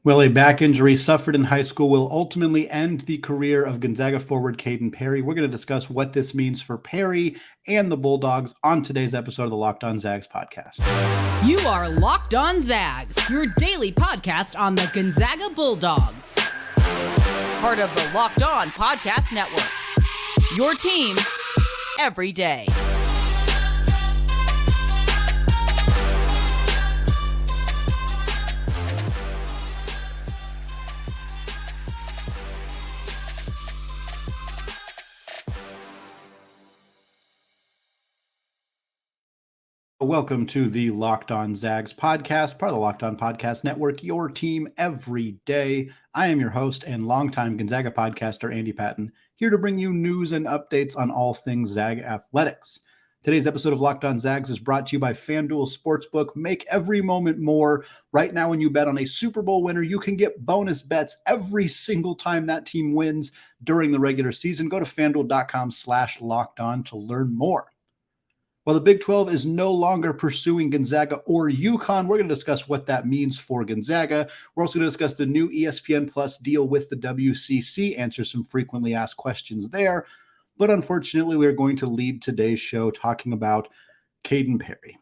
Well, a back injury suffered in high school will ultimately end the career of Gonzaga forward Kaden Perry. We're going to discuss what this means for Perry and the Bulldogs on today's episode of the Locked On Zags podcast. You are Locked On Zags, your daily podcast on the Gonzaga Bulldogs. Part of the Locked On Podcast Network. Your team every day. Welcome to the Locked On Zags podcast, part of the Locked On Podcast Network, your team every day. I am your host and longtime Gonzaga podcaster, Andy Patton, here to bring you news and updates on all things Zag athletics. Today's episode of Locked On Zags is brought to you by FanDuel Sportsbook. Make every moment more. Right now, when you bet on a Super Bowl winner, you can get bonus bets every single time that team wins during the regular season. Go to FanDuel.com/LockedOn to learn more. Well, the Big 12 is no longer pursuing Gonzaga or UConn. We're going to discuss what that means for Gonzaga. We're also going to discuss the new ESPN Plus deal with the WCC, answer some frequently asked questions there. But unfortunately, we're going to lead today's show talking about Kaden Perry.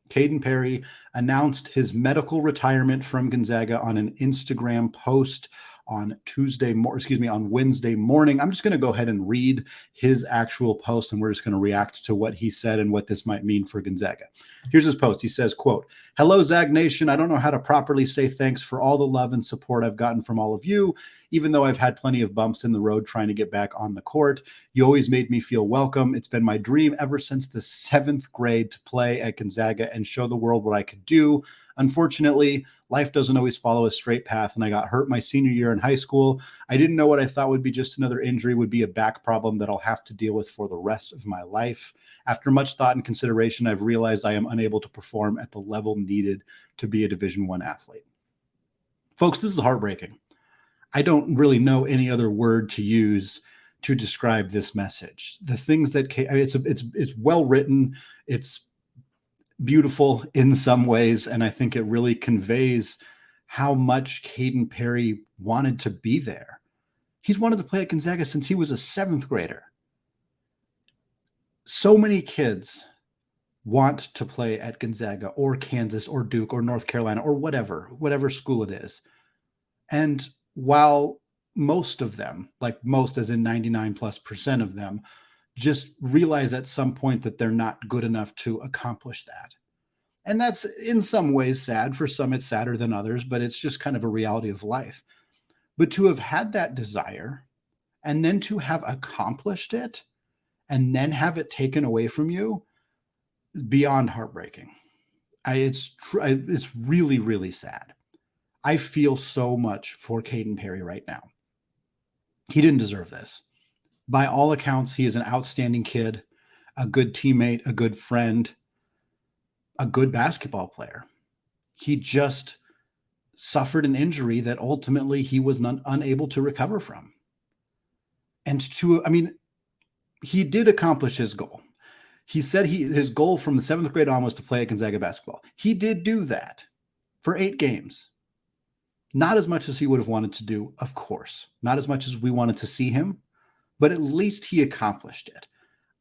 Kaden Perry announced his medical retirement from Gonzaga on an Instagram post on Wednesday morning. I'm just going to go ahead and read his actual post, and we're just going to react to what he said and what this might mean for Gonzaga. Here's his post. He says, quote, "Hello, Zag Nation. I don't know how to properly say thanks for all the love and support I've gotten from all of you, even though I've had plenty of bumps in the road trying to get back on the court. You always made me feel welcome. It's been my dream ever since the 7th grade to play at Gonzaga and show the world what I could do. Unfortunately, life doesn't always follow a straight path, and I got hurt my senior year in high school. I didn't know what I thought would be just another injury would be a back problem that I'll have to deal with for the rest of my life. After much thought and consideration, I've realized I am unable to perform at the level needed to be a Division I athlete." Folks, this is heartbreaking. I don't really know any other word to use to describe this message. The things that it's well written, it's beautiful in some ways, and I think it really conveys how much Kaden Perry wanted to be there. He's wanted to play at Gonzaga since he was a 7th grader. So many kids want to play at Gonzaga or Kansas or Duke or North Carolina or whatever school it is. And while most of them, like most as in 99+% of them, just realize at some point that they're not good enough to accomplish that. And that's in some ways sad. For some, it's sadder than others, but it's just kind of a reality of life. But to have had that desire and then to have accomplished it and then have it taken away from you is beyond heartbreaking. It's really, really sad. I feel so much for Kaden Perry right now. He didn't deserve this. By all accounts, he is an outstanding kid, a good teammate, a good friend, a good basketball player. He just suffered an injury that ultimately he was unable to recover from. And he did accomplish his goal. He said his goal from the 7th grade on was to play at Gonzaga basketball. He did do that for 8 games. Not as much as he would have wanted to do, of course. Not as much as we wanted to see him. But at least he accomplished it.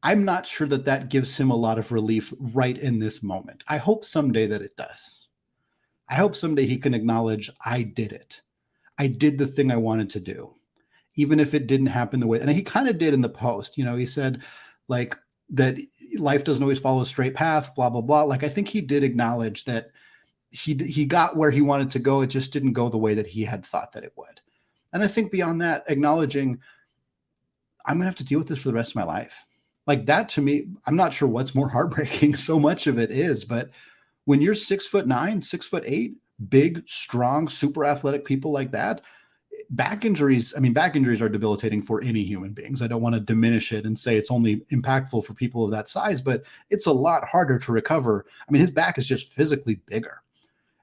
I'm not sure that gives him a lot of relief right in this moment. I hope someday that it does. I hope someday he can acknowledge, I did it. I did the thing I wanted to do, even if it didn't happen the way. And he kind of did in the post. He said like that life doesn't always follow a straight path, blah, blah, blah. Like I think he did acknowledge that he got where he wanted to go. It just didn't go the way that he had thought that it would. And I think beyond that, acknowledging, I'm going to have to deal with this for the rest of my life. Like that to me, I'm not sure what's more heartbreaking. So much of it is, but when you're 6'9", 6'8", big, strong, super athletic people like that, back injuries are debilitating for any human beings. I don't want to diminish it and say it's only impactful for people of that size, but it's a lot harder to recover. His back is just physically bigger.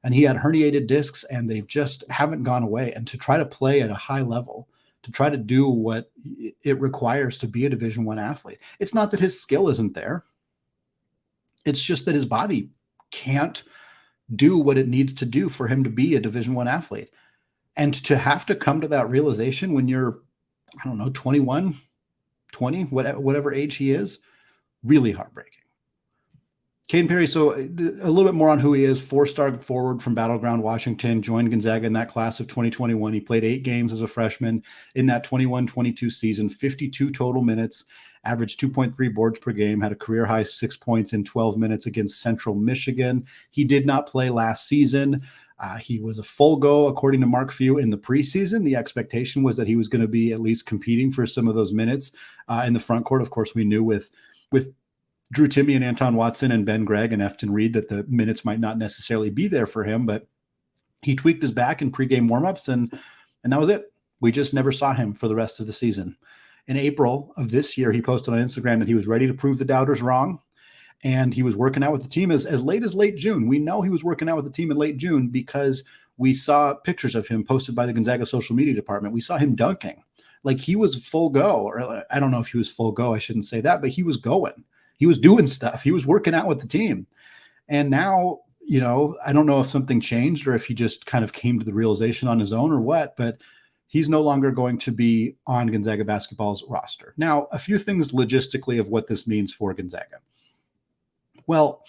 And he had herniated discs and they just haven't gone away. And to try to play at a high level, to try to do what it requires to be a Division I athlete. It's not that his skill isn't there. It's just that his body can't do what it needs to do for him to be a Division I athlete. And to have to come to that realization when you're, I don't know, 21, 20, whatever age he is, really heartbreaking. Kaden Perry, so a little bit more on who he is. 4-star forward from Battleground, Washington, joined Gonzaga in that class of 2021. He played 8 games as a freshman in that 21-22 season, 52 total minutes, averaged 2.3 boards per game, had a career-high 6 points in 12 minutes against Central Michigan. He did not play last season. He was a full go, according to Mark Few, in the preseason. The expectation was that he was going to be at least competing for some of those minutes in the front court. Of course, we knew with Drew Timme and Anton Watson and Ben Gregg and Efton Reed that the minutes might not necessarily be there for him, but he tweaked his back in pregame warmups, and that was it. We just never saw him for the rest of the season. In April of this year, he posted on Instagram that he was ready to prove the doubters wrong, and he was working out with the team as late as late June. We know he was working out with the team in late June because we saw pictures of him posted by the Gonzaga social media department. We saw him dunking. Like, he was full go, or I don't know if he was full go. I shouldn't say that, but he was going. He was doing stuff. He was working out with the team. And now, I don't know if something changed or if he just kind of came to the realization on his own or what, but he's no longer going to be on Gonzaga basketball's roster. Now, a few things logistically of what this means for Gonzaga. Well,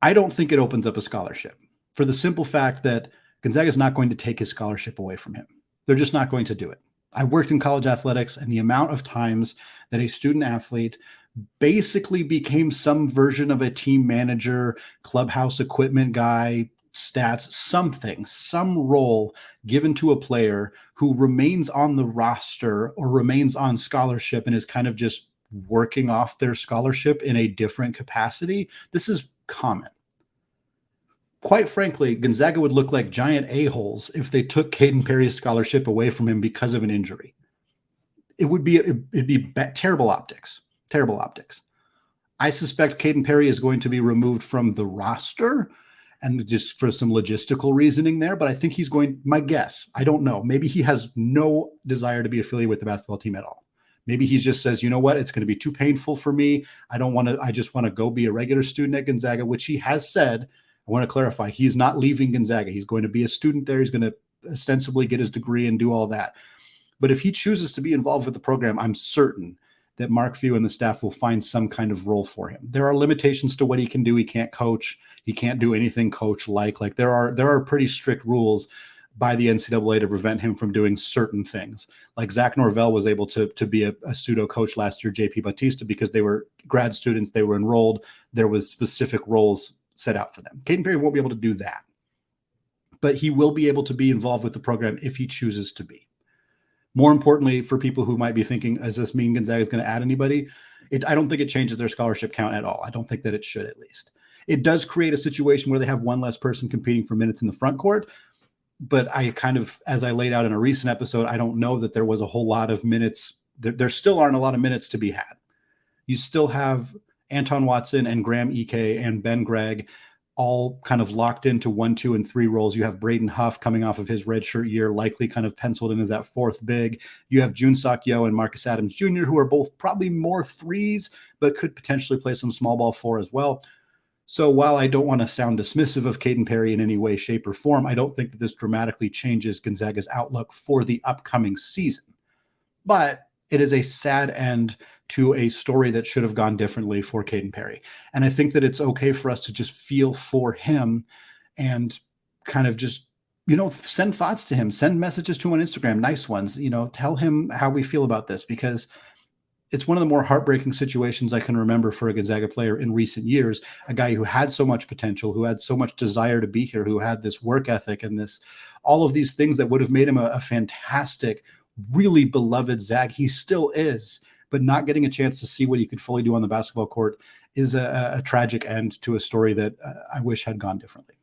I don't think it opens up a scholarship for the simple fact that Gonzaga is not going to take his scholarship away from him. They're just not going to do it. I worked in college athletics, and the amount of times that a student athlete basically became some version of a team manager, clubhouse equipment guy, stats, some role given to a player who remains on the roster or remains on scholarship and is kind of just working off their scholarship in a different capacity. This is common. Quite frankly, Gonzaga would look like giant a-holes if they took Kaden Perry's scholarship away from him because of an injury. It'd be terrible optics. Terrible optics. I suspect Kaden Perry is going to be removed from the roster, and just for some logistical reasoning there, but I think he's going, my guess, I don't know. Maybe he has no desire to be affiliated with the basketball team at all. Maybe he just says, you know what, it's going to be too painful for me. I just want to go be a regular student at Gonzaga, which he has said. I want to clarify, he's not leaving Gonzaga. He's going to be a student there. He's going to ostensibly get his degree and do all that. But if he chooses to be involved with the program, I'm certain that Mark Few and the staff will find some kind of role for him. There are limitations to what he can do. He can't coach. He can't do anything coach-like. Like, there are pretty strict rules by the NCAA to prevent him from doing certain things. Like, Zach Norvell was able to be a pseudo coach last year, JP Batista, because they were grad students. They were enrolled. There was specific roles set out for them. Kaden Perry won't be able to do that, but he will be able to be involved with the program if he chooses to be. More importantly, for people who might be thinking, does this mean Gonzaga is going to add anybody? I don't think it changes their scholarship count at all. I don't think that it should, at least. It does create a situation where they have one less person competing for minutes in the front court. But I kind of, as I laid out in a recent episode, I don't know that there was a whole lot of minutes. There still aren't a lot of minutes to be had. You still have Anton Watson and Graham Ike and Ben Gregg all kind of locked into 1, 2, and 3 roles. You have Braden Huff coming off of his redshirt year, likely kind of penciled in as that fourth big. You have June Sok-Yo and Marcus Adams Jr., who are both probably more threes, but could potentially play some small ball 4 as well. So while I don't want to sound dismissive of Kaden Perry in any way, shape, or form, I don't think that this dramatically changes Gonzaga's outlook for the upcoming season. But it is a sad end to a story that should have gone differently for Kaden Perry. And I think that it's okay for us to just feel for him and kind of just, send thoughts to him, send messages to him on Instagram, nice ones, tell him how we feel about this, because it's one of the more heartbreaking situations I can remember for a Gonzaga player in recent years, a guy who had so much potential, who had so much desire to be here, who had this work ethic and all of these things that would have made him a fantastic, really beloved Zag. He still is, but not getting a chance to see what he could fully do on the basketball court is a tragic end to a story that I wish had gone differently.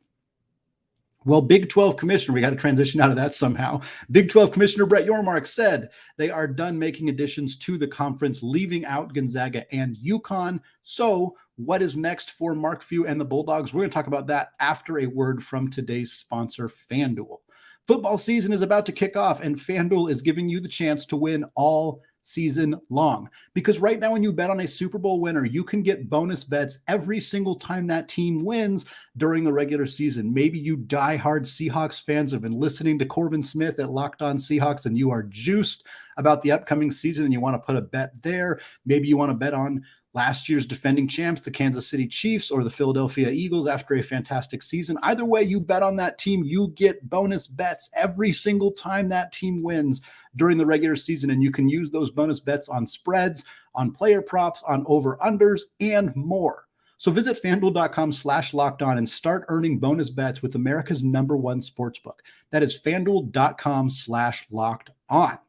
Well, Big 12 commissioner, we got to transition out of that somehow. Big 12 commissioner Brett Yormark said they are done making additions to the conference, leaving out Gonzaga and UConn. So what is next for Mark Few and the Bulldogs? We're going to talk about that after a word from today's sponsor, FanDuel. Football season is about to kick off, and FanDuel is giving you the chance to win all season long. Because right now, when you bet on a Super Bowl winner, you can get bonus bets every single time that team wins during the regular season. Maybe you diehard Seahawks fans have been listening to Corbin Smith at Locked On Seahawks and you are juiced about the upcoming season and you want to put a bet there. Maybe you want to bet on last year's defending champs, the Kansas City Chiefs, or the Philadelphia Eagles after a fantastic season. Either way, you bet on that team, you get bonus bets every single time that team wins during the regular season. And you can use those bonus bets on spreads, on player props, on over-unders, and more. So visit FanDuel.com/lockedon and start earning bonus bets with America's #1 sportsbook. That is FanDuel.com/lockedon.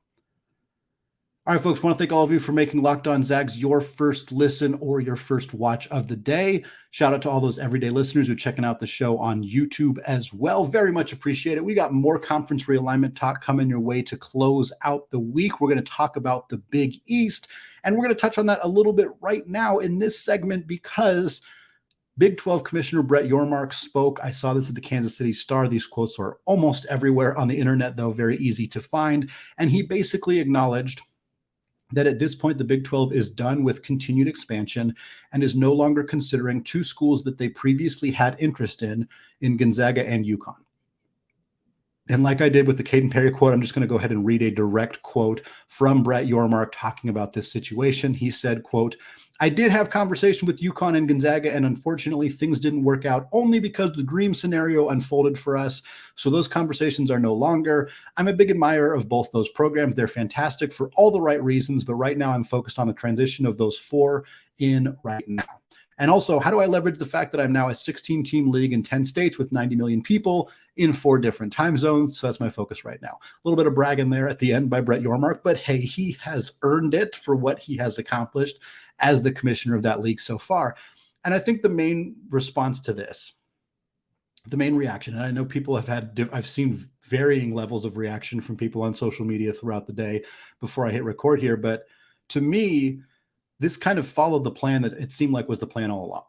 All right, folks, want to thank all of you for making Locked On Zags your first listen or your first watch of the day. Shout out to all those everyday listeners who are checking out the show on YouTube as well. Very much appreciate it. We got more conference realignment talk coming your way to close out the week. We're going to talk about the Big East, and we're going to touch on that a little bit right now in this segment because Big 12 Commissioner Brett Yormark spoke. I saw this at the Kansas City Star. These quotes are almost everywhere on the internet, though very easy to find. And he basically acknowledged that at this point, the Big 12 is done with continued expansion and is no longer considering two schools that they previously had interest in Gonzaga and UConn. And like I did with the Kaden Perry quote, I'm just going to go ahead and read a direct quote from Brett Yormark talking about this situation. He said, quote, "I did have conversation with UConn and Gonzaga, and unfortunately things didn't work out only because the dream scenario unfolded for us. So those conversations are no longer. I'm a big admirer of both those programs. They're fantastic for all the right reasons, but right now I'm focused on the transition of those four in right now. And also, how do I leverage the fact that I'm now a 16-team league in 10 states with 90 million people in 4 different time zones? So that's my focus right now." A little bit of bragging there at the end by Brett Yormark, but hey, he has earned it for what he has accomplished as the commissioner of that league so far. And I think the main response to this, the main reaction, and I know people have had, I've seen varying levels of reaction from people on social media throughout the day before I hit record here, but to me, this kind of followed the plan that it seemed like was the plan all along.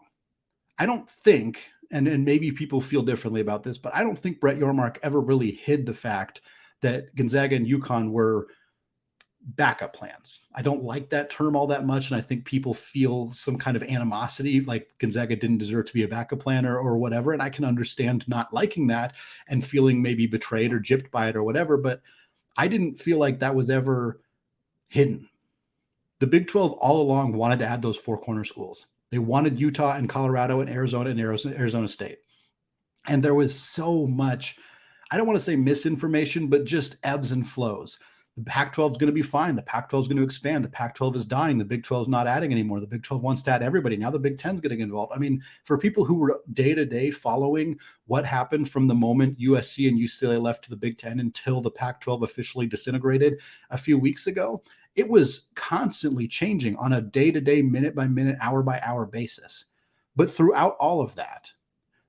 I don't think, and maybe people feel differently about this, but I don't think Brett Yormark ever really hid the fact that Gonzaga and UConn were backup plans. I don't like that term all that much, and I think people feel some kind of animosity, like Gonzaga didn't deserve to be a backup plan or whatever, and I can understand not liking that and feeling maybe betrayed or gypped by it or whatever, but I didn't feel like that was ever hidden. The Big 12 all along wanted to add those 4 corner schools. They wanted Utah and Colorado and Arizona State. And there was so much, I don't want to say misinformation, but just ebbs and flows. The Pac-12 is going to be fine. The Pac-12 is going to expand. The Pac-12 is dying. The Big 12 is not adding anymore. The Big 12 wants to add everybody. Now the Big 10 is getting involved. I mean, for people who were day-to-day following what happened from the moment USC and UCLA left to the Big 10 until the Pac-12 officially disintegrated a few weeks ago, it was constantly changing on a day-to-day, minute-by-minute, hour-by-hour basis. But throughout all of that,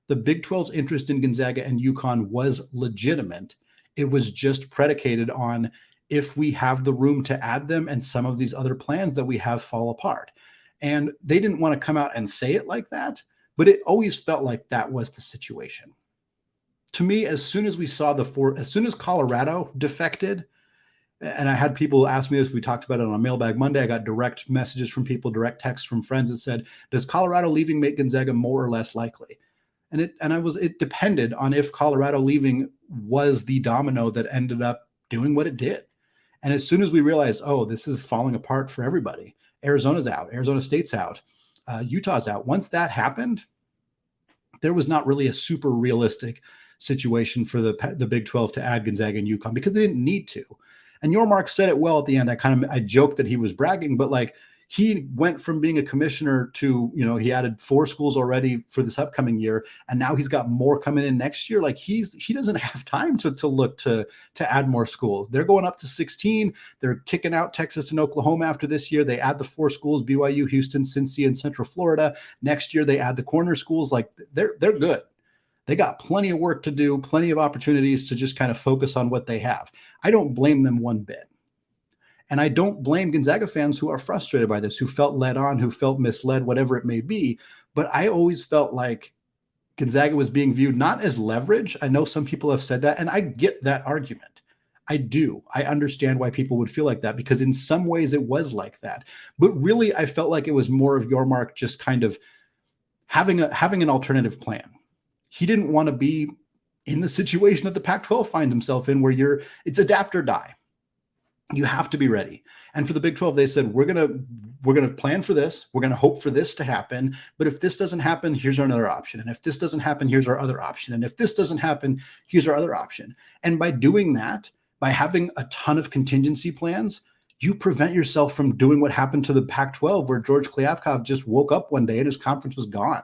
the Big 12's interest in Gonzaga and UConn was legitimate. It was just predicated on if we have the room to add them and some of these other plans that we have fall apart. And they didn't want to come out and say it like that, but it always felt like that was the situation. To me, as soon as we saw as soon as Colorado defected, and I had people ask me this, we talked about it on a Mailbag Monday. I got direct messages from people, direct texts from friends that said, does Colorado leaving make Gonzaga more or less likely? And it depended on if Colorado leaving was the domino that ended up doing what it did. And as soon as we realized, oh, this is falling apart for everybody, Arizona's out, Arizona State's out, Utah's out. Once that happened, there was not really a super realistic situation for the Big 12 to add Gonzaga and UConn because they didn't need to. And Yormark said it well at the end. I joked that he was bragging, but like he went from being a commissioner to, he added 4 schools already for this upcoming year. And now he's got more coming in next year. Like he doesn't have time to look to add more schools. They're going up to 16. They're kicking out Texas and Oklahoma after this year. They add the 4 schools, BYU, Houston, Cincy, and Central Florida. Next year, they add the corner schools. Like they're good. They got plenty of work to do, plenty of opportunities to just kind of focus on what they have. I don't blame them one bit. And I don't blame Gonzaga fans who are frustrated by this, who felt led on, who felt misled, whatever it may be. But I always felt like Gonzaga was being viewed not as leverage. I know some people have said that, and I get that argument. I do. I understand why people would feel like that, because in some ways it was like that. But really, I felt like it was more of Yormark just kind of having an alternative plan. He didn't want to be in the situation that the Pac-12 finds himself in, where it's adapt or die. You have to be ready. And for the Big 12, they said, we're gonna plan for this. We're gonna hope for this to happen. But if this doesn't happen, here's another option. And if this doesn't happen, here's our other option. And if this doesn't happen, here's our other option. And by doing that, by having a ton of contingency plans, you prevent yourself from doing what happened to the Pac-12, where George Kliavkoff just woke up one day and his conference was gone.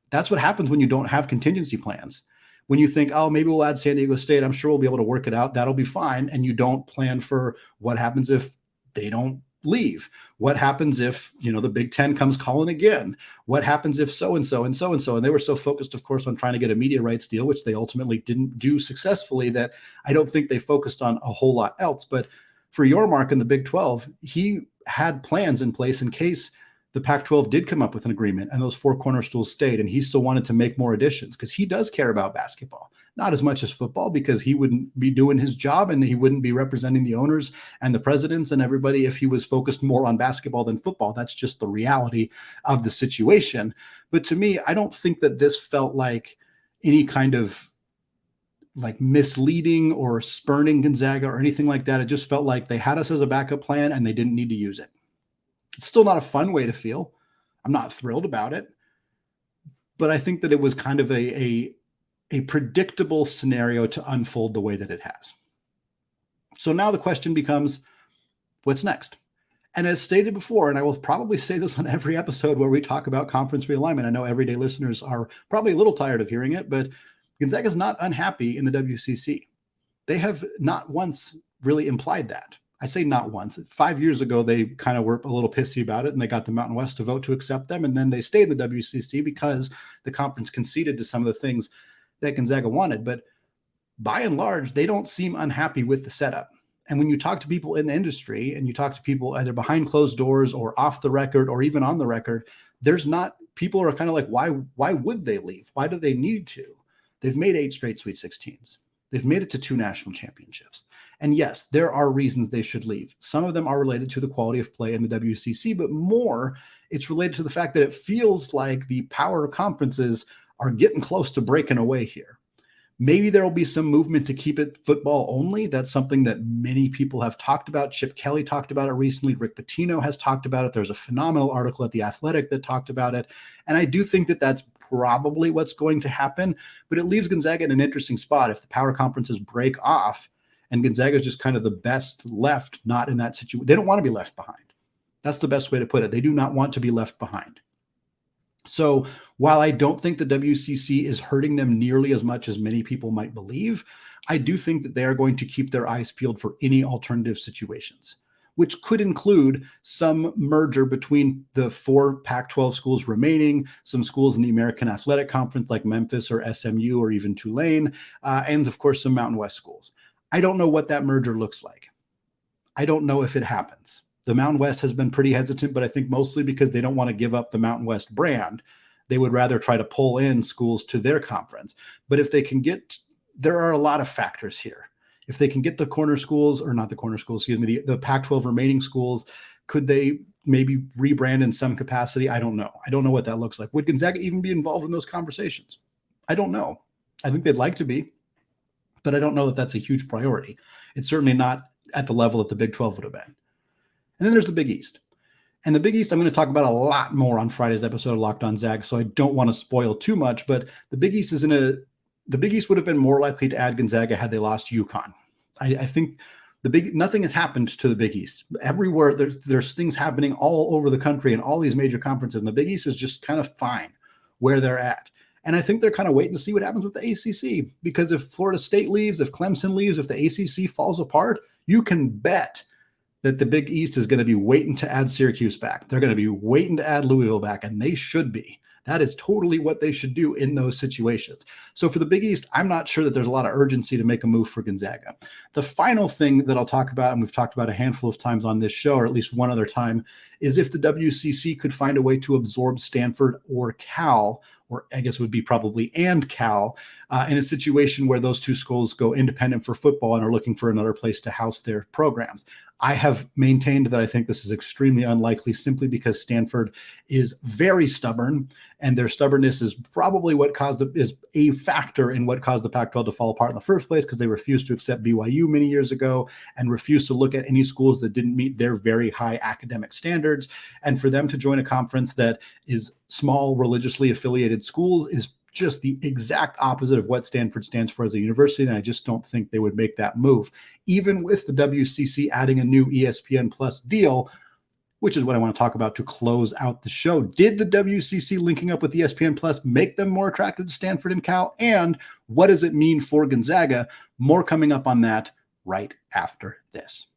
That's what happens when you don't have contingency plans. When you think, oh, maybe we'll add San Diego State, I'm sure we'll be able to work it out, that'll be fine. And you don't plan for what happens if they don't leave. What happens if, the Big Ten comes calling again? What happens if so-and-so and so-and-so? And they were so focused, of course, on trying to get a media rights deal, which they ultimately didn't do successfully, that I don't think they focused on a whole lot else. But for Yormark in the Big 12, he had plans in place in case the Pac-12 did come up with an agreement and those four corner stools stayed, and he still wanted to make more additions because he does care about basketball, not as much as football, because he wouldn't be doing his job and he wouldn't be representing the owners and the presidents and everybody if he was focused more on basketball than football. That's just the reality of the situation. But to me, I don't think that this felt like any kind of like misleading or spurning Gonzaga or anything like that. It just felt like they had us as a backup plan and they didn't need to use it. It's still not a fun way to feel. I'm not thrilled about it, but I think that it was kind of a predictable scenario to unfold the way that it has. So now the question becomes, what's next? And as stated before, and I will probably say this on every episode where we talk about conference realignment, I know everyday listeners are probably a little tired of hearing it, but Gonzaga is not unhappy in the WCC. They have not once really implied that. I say not once. 5 years ago, they kind of were a little pissy about it, and they got the Mountain West to vote to accept them, and then they stayed in the WCC because the conference conceded to some of the things that Gonzaga wanted. But by and large, they don't seem unhappy with the setup. And when you talk to people in the industry and you talk to people either behind closed doors or off the record or even on the record, people are kind of like, why would they leave? Why do they need to? They've made 8 straight Sweet 16s. They've made it to 2 national championships. And yes, there are reasons they should leave. Some of them are related to the quality of play in the WCC, but more, it's related to the fact that it feels like the power conferences are getting close to breaking away here. Maybe there will be some movement to keep it football only. That's something that many people have talked about. Chip Kelly talked about it recently. Rick Pitino has talked about it. There's a phenomenal article at The Athletic that talked about it. And I do think that that's probably what's going to happen, but it leaves Gonzaga in an interesting spot if the power conferences break off and Gonzaga is just kind of the best left, not in that situation. They don't want to be left behind. That's the best way to put it. They do not want to be left behind. So while I don't think the WCC is hurting them nearly as much as many people might believe, I do think that they are going to keep their eyes peeled for any alternative situations, which could include some merger between the 4 Pac-12 schools remaining, some schools in the American Athletic Conference like Memphis or SMU or even Tulane, and of course some Mountain West schools. I don't know what that merger looks like. I don't know if it happens. The Mountain West has been pretty hesitant, but I think mostly because they don't want to give up the Mountain West brand. They would rather try to pull in schools to their conference. But if they can there are a lot of factors here. If they can get the corner schools, or not the corner schools, the Pac-12 remaining schools, could they maybe rebrand in some capacity? I don't know. I don't know what that looks like. Would Gonzaga even be involved in those conversations? I don't know. I think they'd like to be, but I don't know that that's a huge priority. It's certainly not at the level that the Big 12 would have been. And then there's the Big East. And the Big East, I'm going to talk about a lot more on Friday's episode of Locked On Zags, so I don't want to spoil too much, but the Big East the Big East would have been more likely to add Gonzaga had they lost UConn. I think nothing has happened to the Big East. Everywhere there's things happening all over the country and all these major conferences, and the Big East is just kind of fine where they're at. And I think they're kind of waiting to see what happens with the ACC, because if Florida State leaves, if Clemson leaves, if the ACC falls apart, you can bet that the Big East is going to be waiting to add Syracuse back. They're going to be waiting to add Louisville back, and they should be. That is totally what they should do in those situations. So for the Big East, I'm not sure that there's a lot of urgency to make a move for Gonzaga. The final thing that I'll talk about, and we've talked about a handful of times on this show, or at least one other time, is if the WCC could find a way to absorb Stanford or Cal or I guess it would be probably and Cal, in a situation where those two schools go independent for football and are looking for another place to house their programs. I have maintained that I think this is extremely unlikely simply because Stanford is very stubborn, and their stubbornness is probably what is a factor in what caused the Pac-12 to fall apart in the first place, because they refused to accept BYU many years ago and refused to look at any schools that didn't meet their very high academic standards. And for them to join a conference that is small, religiously affiliated schools is just the exact opposite of what Stanford stands for as a university, and I just don't think they would make that move. Even with the WCC adding a new ESPN Plus deal, which is what I want to talk about to close out the show. Did the WCC linking up with ESPN Plus make them more attractive to Stanford and Cal? And what does it mean for Gonzaga? More coming up on that right after this.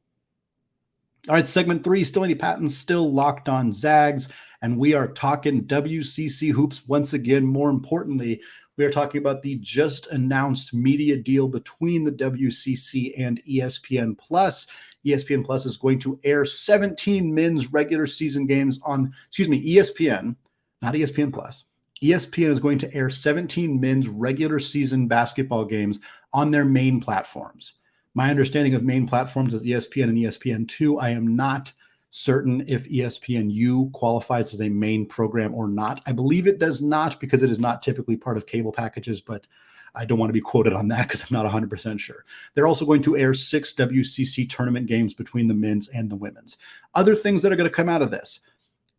All right, segment 3, still any patents, still locked on Zags, and we are talking WCC hoops once again. More importantly, we are talking about the just announced media deal between the WCC and ESPN Plus. ESPN Plus is going to air 17 men's regular season games on, ESPN, not ESPN Plus. ESPN is going to air 17 men's regular season basketball games on their main platforms. My understanding of main platforms is ESPN and ESPN2. I am not certain if ESPNU qualifies as a main program or not. I believe it does not, because it is not typically part of cable packages, but I don't want to be quoted on that because I'm not 100% sure. They're also going to air 6 WCC tournament games between the men's and the women's. Other things that are going to come out of this: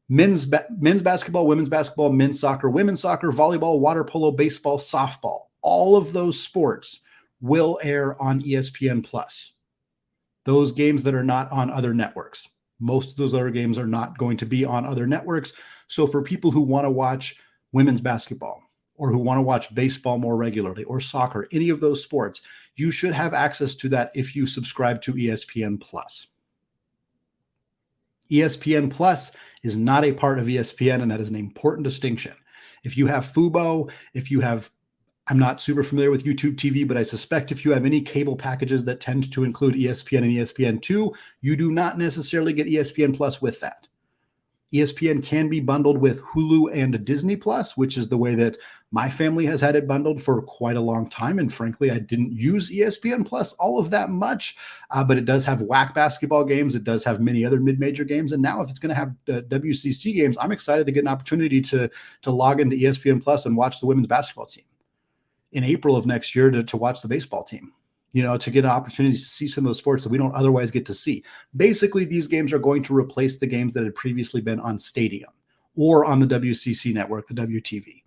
men's basketball, women's basketball, men's soccer, women's soccer, volleyball, water polo, baseball, softball. All of those sports will air on ESPN Plus. Those games that are not on other networks. Most of those other games are not going to be on other networks. So for people who want to watch women's basketball, or who want to watch baseball more regularly, or soccer, any of those sports, you should have access to that if you subscribe to ESPN Plus. ESPN Plus is not a part of ESPN, and that is an important distinction. If you have Fubo, I'm not super familiar with YouTube TV, but I suspect if you have any cable packages that tend to include ESPN and ESPN2, you do not necessarily get ESPN Plus with that. ESPN can be bundled with Hulu and Disney Plus, which is the way that my family has had it bundled for quite a long time. And frankly, I didn't use ESPN Plus all of that much, but it does have WAC basketball games. It does have many other mid-major games. And now if it's going to have WCC games, I'm excited to get an opportunity to log into ESPN Plus and watch the women's basketball team in April of next year, to watch the baseball team, to get an opportunity to see some of those sports that we don't otherwise get to see. Basically, these games are going to replace the games that had previously been on Stadium or on the WCC network, the WTV.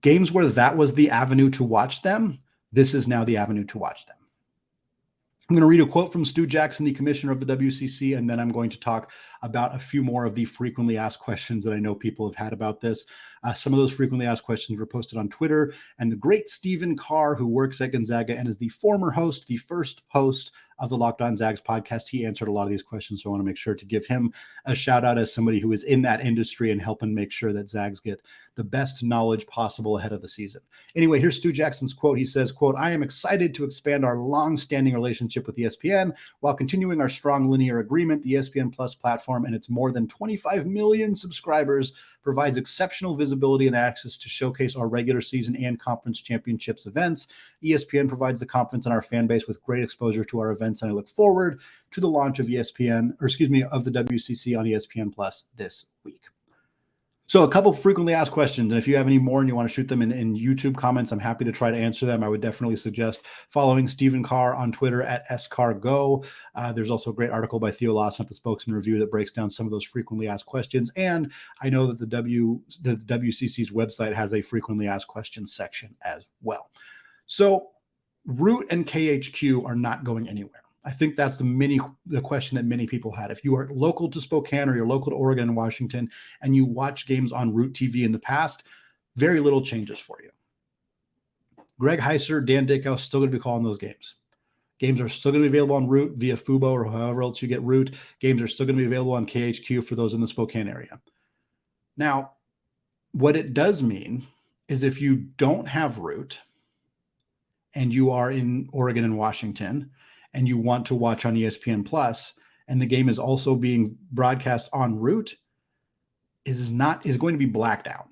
Games where that was the avenue to watch them, this is now the avenue to watch them. I'm going to read a quote from Stu Jackson, the commissioner of the WCC, and then I'm going to talk about a few more of the frequently asked questions that I know people have had about this. Some of those frequently asked questions were posted on Twitter, and the great Stephen Carr, who works at Gonzaga and is the first host of the Locked On Zags podcast, he answered a lot of these questions, so I want to make sure to give him a shout out as somebody who is in that industry and helping make sure that Zags get the best knowledge possible ahead of the season. Anyway, here's Stu Jackson's quote. He says, quote, "I am excited to expand our long-standing relationship with ESPN while continuing our strong linear agreement. The ESPN Plus platform and its more than 25 million subscribers provides exceptional visibility and access to showcase our regular season and conference championships events. ESPN provides the conference and our fan base with great exposure to our events, and I look forward to the launch of the WCC on ESPN Plus this week." So a couple frequently asked questions, and if you have any more and you want to shoot them in YouTube comments, I'm happy to try to answer them. I would definitely suggest following Stephen Carr on Twitter at SCarGo. There's also a great article by Theo Lawson at the Spokesman Review that breaks down some of those frequently asked questions. And I know that the WCC's website has a frequently asked questions section as well. So Root and KHQ are not going anywhere. I think that's the question that many people had. If you are local to Spokane or you're local to Oregon and Washington and you watch games on Root TV in the past, very little changes for you. Greg Heister, Dan Dickhouse still going to be calling those games. Games are still going to be available on Root via Fubo or however else you get Root. Games are still going to be available on KHQ for those in the Spokane area. Now, what it does mean is if you don't have Root and you are in Oregon and Washington and you want to watch on ESPN Plus, and the game is also being broadcast on Root, is going to be blacked out.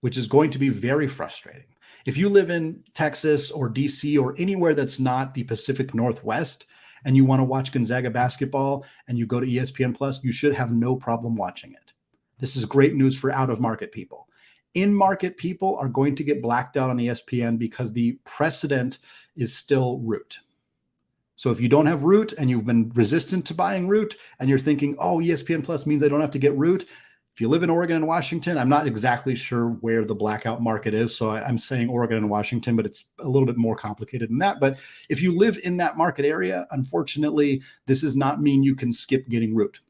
which is going to be very frustrating. If you live in Texas or DC or anywhere that's not the Pacific Northwest and you want to watch Gonzaga basketball and you go to ESPN Plus, you should have no problem watching it. This is great news for out-of-market people. In-market people are going to get blacked out on ESPN because the precedent is still Root. So if you don't have Root and you've been resistant to buying Root and you're thinking, oh, ESPN Plus means I don't have to get Root. If you live in Oregon and Washington, I'm not exactly sure where the blackout market is. So I'm saying Oregon and Washington, but it's a little bit more complicated than that. But if you live in that market area, unfortunately, this does not mean you can skip getting Root.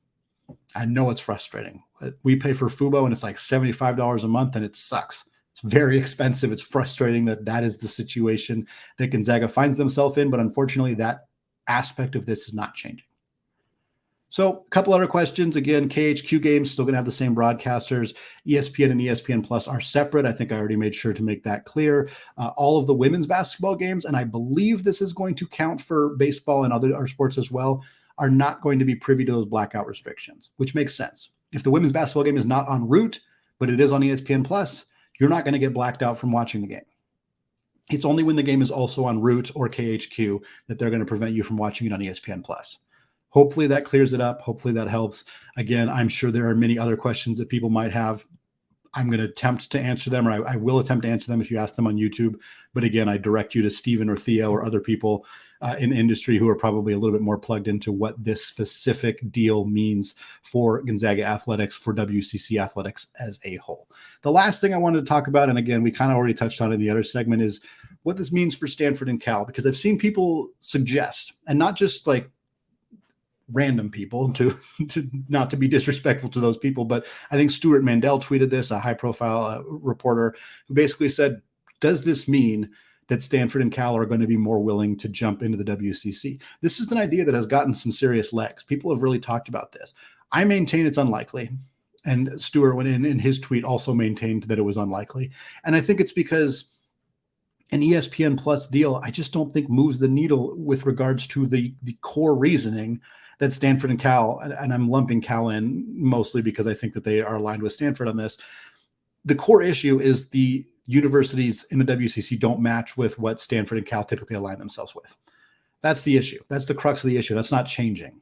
I know it's frustrating. We pay for Fubo and it's like $75 a month and it sucks. It's very expensive. It's frustrating that is the situation that Gonzaga finds themselves in. But unfortunately, that aspect of this is not changing. So a couple other questions. Again, KHQ games still going to have the same broadcasters. ESPN and ESPN Plus are separate. I think I already made sure to make that clear. All of the women's basketball games, and I believe this is going to count for baseball and other sports as well, are not going to be privy to those blackout restrictions, which makes sense. If the women's basketball game is not en route, but it is on ESPN Plus, you're not going to get blacked out from watching the game. It's only when the game is also on Root or KHQ that they're going to prevent you from watching it on ESPN Plus. Hopefully that clears it up. Hopefully that helps. Again, I'm sure there are many other questions that people might have. I'm going to attempt to answer them, or I will attempt to answer them if you ask them on YouTube. But again, I direct you to Steven or Theo or other people in the industry who are probably a little bit more plugged into what this specific deal means for Gonzaga athletics, for WCC athletics as a whole. The last thing I wanted to talk about, and again, we kind of already touched on it in the other segment, is what this means for Stanford and Cal, because I've seen people suggest, and not just like random people, to not to be disrespectful to those people, but I think Stuart Mandel tweeted this, a high profile reporter, who basically said, does this mean that Stanford and Cal are going to be more willing to jump into the WCC? This is an idea that has gotten some serious legs. People have really talked about this. I maintain it's unlikely. And Stuart went in his tweet also maintained that it was unlikely. And I think it's because an ESPN Plus deal, I just don't think moves the needle with regards to the core reasoning that Stanford and Cal, and I'm lumping Cal in mostly because I think that they are aligned with Stanford on this. The core issue is the universities in the WCC don't match with what Stanford and Cal typically align themselves with. That's the issue. That's the crux of the issue. That's not changing.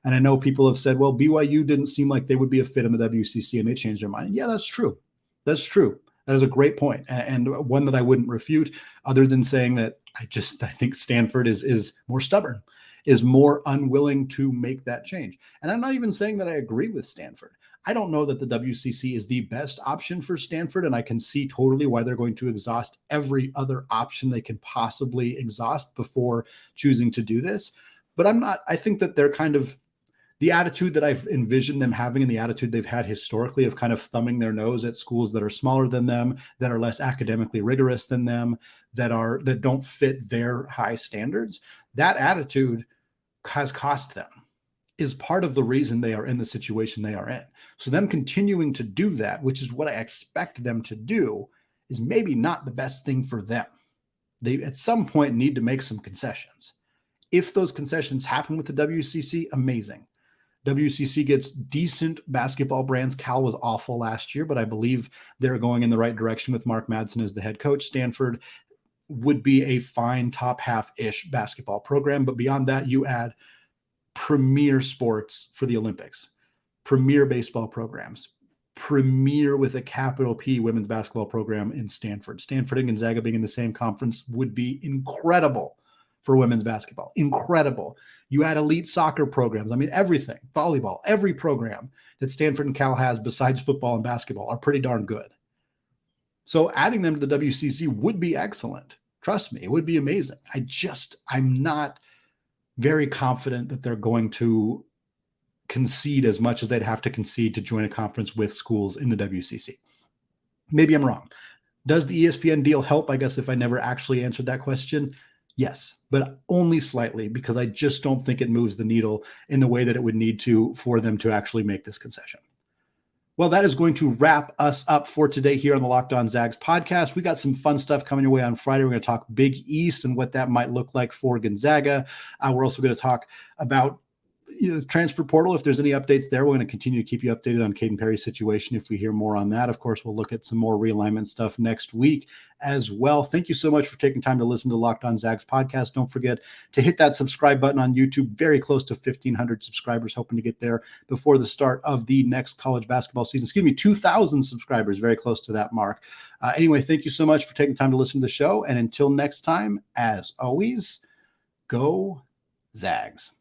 And I know people have said, well, BYU didn't seem like they would be a fit in the WCC and they changed their mind. Yeah, that's true. That's true. That is a great point, and one that I wouldn't refute, other than saying that I think Stanford is more stubborn, is more unwilling to make that change. And I'm not even saying that I agree with Stanford. I don't know that the WCC is the best option for Stanford, and I can see totally why they're going to exhaust every other option they can possibly exhaust before choosing to do this. But I think that they're kind of, the attitude that I've envisioned them having and the attitude they've had historically of kind of thumbing their nose at schools that are smaller than them, that are less academically rigorous than them, that don't fit their high standards, that attitude has cost them, is part of the reason they are in the situation they are in. So them continuing to do that, which is what I expect them to do, is maybe not the best thing for them. They at some point need to make some concessions. If those concessions happen with the WCC, amazing. WCC gets decent basketball brands. Cal was awful last year, but I believe they're going in the right direction with Mark Madsen as the head coach. Stanford would be a fine top half-ish basketball program. But beyond that, you add premier sports for the Olympics, premier baseball programs, premier with a capital P women's basketball program in Stanford. Stanford and Gonzaga being in the same conference would be incredible for women's basketball. Incredible. You add elite soccer programs. I mean, everything, volleyball, every program that Stanford and Cal has besides football and basketball are pretty darn good. So adding them to the WCC would be excellent. Trust me, it would be amazing. I'm not very confident that they're going to concede as much as they'd have to concede to join a conference with schools in the WCC. Maybe I'm wrong. Does the ESPN deal help? I guess if I never actually answered that question, yes, but only slightly, because I just don't think it moves the needle in the way that it would need to for them to actually make this concession. Well, that is going to wrap us up for today here on the Locked On Zags podcast. We got some fun stuff coming your way on Friday. We're going to talk Big East and what that might look like for Gonzaga. We're also going to talk about the transfer portal, if there's any updates there, we're going to continue to keep you updated on Kaden Perry's situation. If we hear more on that, of course, we'll look at some more realignment stuff next week as well. Thank you so much for taking time to listen to Locked On Zags podcast. Don't forget to hit that subscribe button on YouTube. Very close to 1,500 subscribers, hoping to get there before the start of the next college basketball season. 2,000 subscribers, very close to that mark. Anyway, thank you so much for taking time to listen to the show. And until next time, as always, go Zags.